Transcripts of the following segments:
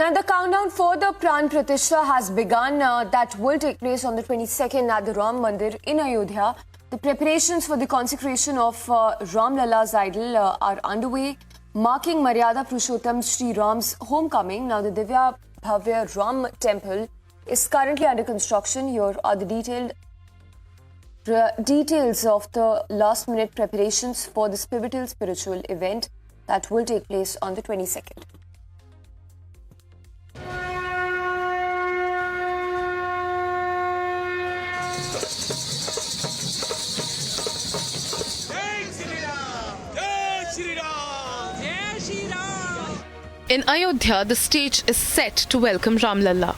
Now, the countdown for the Pran Pratishtha has begun. That will take place on the 22nd at the Ram Mandir in Ayodhya. The preparations for the consecration of Ram Lala's idol are underway, marking Maryada Purushottam Shri Ram's homecoming. Now, the Divya Bhavya Ram temple is currently under construction. Here are the details of the last-minute preparations for this pivotal spiritual event that will take place on the 22nd. In Ayodhya, the stage is set to welcome Ram Lalla.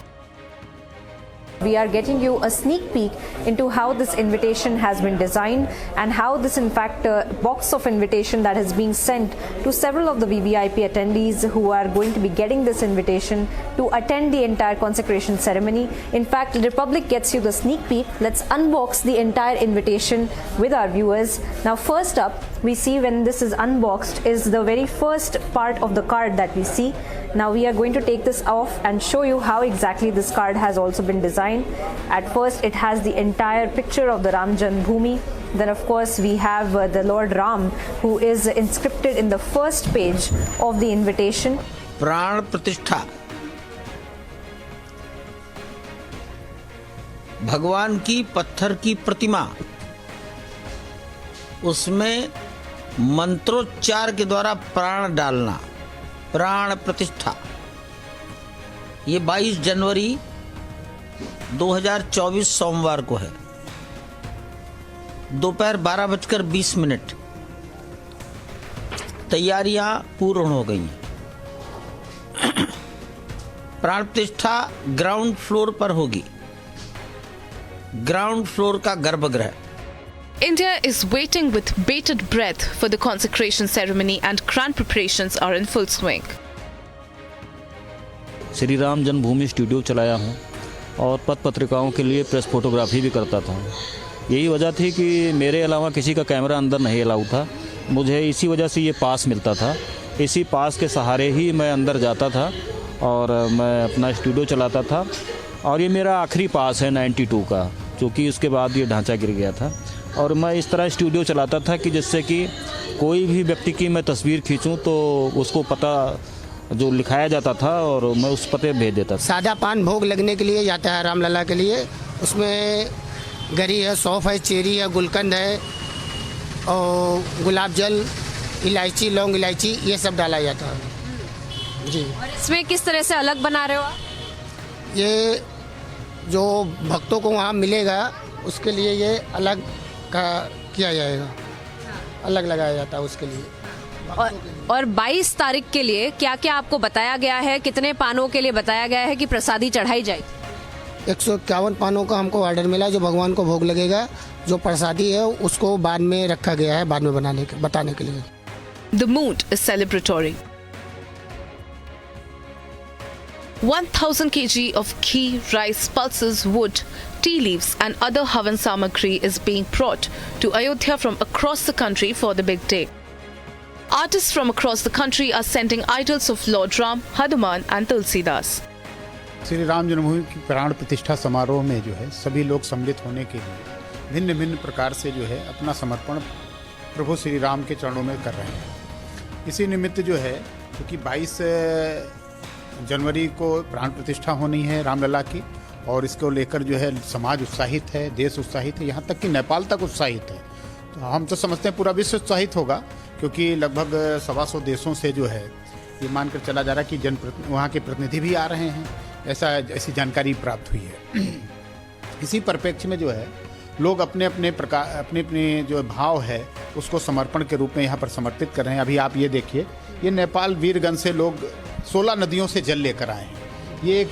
We are getting you a sneak peek into how this invitation has been designed and how this, in fact, box of invitation that has been sent to several of the VVIP attendees who are going to be getting this invitation to attend the entire consecration ceremony. In fact, the Republic gets you the sneak peek. Let's unbox the entire invitation with our viewers. Now, first up, we see when this is unboxed is the very first part of the card that we see. Now we are going to take this off and show you how exactly this card has also been designed. At first, it has the entire picture of the Ram Janmabhoomi. Then, of course, we have the Lord Ram, who is inscripted in the first page of the invitation. प्राण प्रतिष्ठा भगवान की पत्थर की प्रतिमा, उसमें मंत्रोच्चार के द्वारा प्राण डालना, प्राण प्रतिष्ठा। ये 22 जनवरी 2024 सोमवार को है, दोपहर 12:20। तैयारियां पूर्ण हो गई हैं। प्राण प्रतिष्ठा ग्राउंड फ्लोर पर होगी, ग्राउंड फ्लोर का गर्भगृह। India is waiting with bated breath for the consecration ceremony and grand preparations are in full swing. Shri Ram Janmabhoomi studio चलाया हूँ और पत्र पत्रिकाओं के लिए प्रेस फोटोग्राफी भी करता था। यही वजह थी कि मेरे अलावा किसी का कैमरा अंदर नहीं अलाउ था। मुझे इसी वजह से ये पास मिलता था। इसी पास के सहारे ही मैं अंदर जाता था और मैं अपना स्टूडियो चलाता था। और ये मेरा आखिरी पास है 92 का, क्योंकि उसके बाद ये ढांचा गिर गया था। और मैं इस तरह स्टूडियो चलाता था कि जिससे कि कोई भी व्यक्ति की मैं तस्वीर खींचूं तो उसको पता जो लिखाया जाता था और मैं उस पते भेज देता था। सादा पान भोग लगने के लिए जाता है राम लला के लिए। उसमें गरी है, सौंफ है, चेरी है, गुलकंद है और गुलाब जल, इलायची, लौंग इलायची, ये सब डाला जाता है जी। और इसमें किस तरह से अलग बना रहे हो आप? ये जो भक्तों को वहाँ मिलेगा उसके लिए ये अलग का किया जाएगा, अलग लगाया जाता है उसके लिए। और 22 तारीख के लिए क्या क्या आपको बताया गया है? कितने पानों के लिए बताया गया है कि प्रसादी चढ़ाई जाएगी? 151 पानों का हमको ऑर्डर मिला जो भगवान को भोग लगेगा। जो प्रसादी है उसको बाद में रखा गया है, बाद में बताने के लिए। The mood is celebratory. 1000 kg of ghee, rice, pulses, wood, tea leaves and other Havan Samagri is being brought to Ayodhya from across the country for the big day. Artists from across the country are sending idols of Lord Ram, Hanuman and Tulsidas. Shri Ram जन्मभूमि की प्राण प्रतिष्ठा समारोह में जो है सभी लोग सम्मिलित होने के लिए भिन्न भिन्न प्रकार से जो है अपना समर्पण प्रभु श्री राम के चरणों में कर रहे हैं। इसी निमित्त जो है क्योंकि 22 जनवरी को प्राण प्रतिष्ठा होनी है रामलला की और इसको लेकर जो है समाज उत्साहित है, देश उत्साहित है, यहाँ तक कि नेपाल तक उत्साहित है। तो हम तो समझते हैं पूरा विश्व उत्साहित होगा, क्योंकि लगभग 125 देशों से जो है ये मानकर चला जा रहा है कि वहाँ के प्रतिनिधि भी आ रहे हैं, ऐसी जानकारी प्राप्त हुई है। इसी परिप्रेक्ष्य में जो है लोग अपने अपने जो भाव है उसको समर्पण के रूप में यहाँ पर समर्पित कर रहे हैं। अभी आप ये देखिए, ये नेपाल वीरगंज से लोग 16 नदियों से जल लेकर आए हैं। ये एक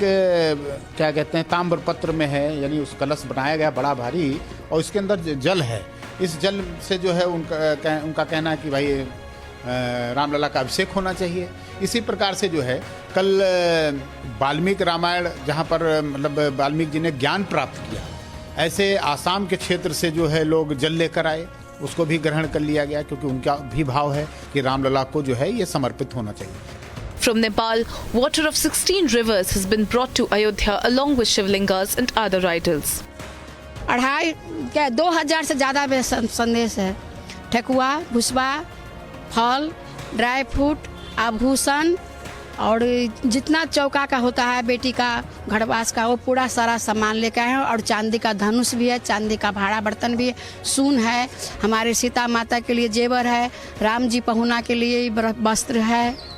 क्या कहते हैं ताम्र पत्र में है, यानी उस कलश बनाया गया बड़ा भारी और इसके अंदर जल है। इस जल से जो है उनका कहना है कि भाई रामलला का अभिषेक होना चाहिए। इसी प्रकार से जो है कल वाल्मीकि रामायण जहाँ पर मतलब वाल्मीकि जी ने ज्ञान प्राप्त किया, ऐसे आसाम के क्षेत्र से जो है लोग जल लेकर आए, उसको भी ग्रहण कर लिया गया क्योंकि उनका भी भाव है कि रामलला को जो है ये समर्पित होना चाहिए। From Nepal, water of 16 rivers has been brought to Ayodhya along with Shivlingas and other idols. 2000 से ज़्यादा में संदेश है। ठेकुआ, भुसबा, फल, ड्राई फ्रूट, आभूषण और जितना चौका का होता है बेटी का घड़वास का वो पूरा सारा सामान लेके आए हैं। और चांदी का धनुष भी है, चांदी का भाड़ा बर्तन भी है, सून है, हमारे सीता माता के लिए जेवर है, राम जी पहुना के लिए वस्त्र है।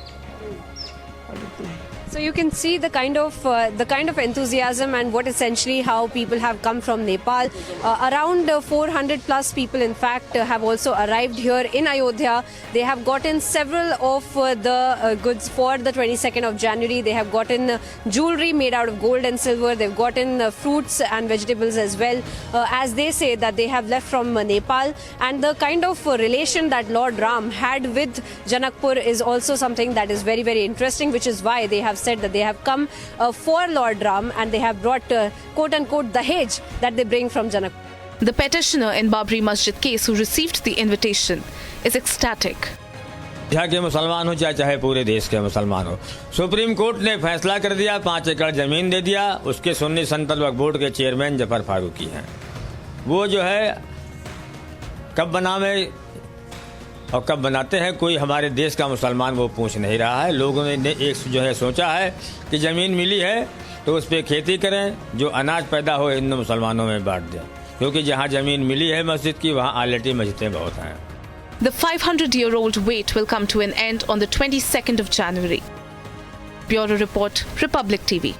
So you can see the kind of enthusiasm and what essentially how people have come from Nepal. Around 400 plus people, in fact, have also arrived here in Ayodhya. They have gotten several of the goods for the 22nd of January. They have gotten jewelry made out of gold and silver. They've gotten fruits and vegetables as well. As they say that they have left from Nepal, and the kind of relation that Lord Ram had with Janakpur is also something that is very, very interesting, which is why they have said that they have come for Lord Ram, and they have brought quote unquote Dahej that they bring from Janakpur. The petitioner in Babri Masjid case who received the invitation is ecstatic. यहाँ के मुसलमान हो चाहे पूरे देश के मुसलमान हो, सुप्रीम कोर्ट ने फैसला कर दिया, 5 एकड़ जमीन दे दिया। उसके सुन्नी संतल वक्फ बोर्ड के चेयरमैन जफर फारूकी हैं। वो जो है कब बनावे और कब बनाते हैं कोई हमारे देश का मुसलमान वो पूछ नहीं रहा है। लोगों ने एक जो है सोचा है कि ज़मीन मिली है तो उस पर खेती करें, जो अनाज पैदा हो हिंदू मुसलमानों में बांट दें, क्योंकि जहाँ ज़मीन मिली है मस्जिद की वहाँ ऑलरेडी मस्जिदें बहुत हैं। The 500-year-old wait will come to an end on the 22nd of January. Bureau Report, Republic TV.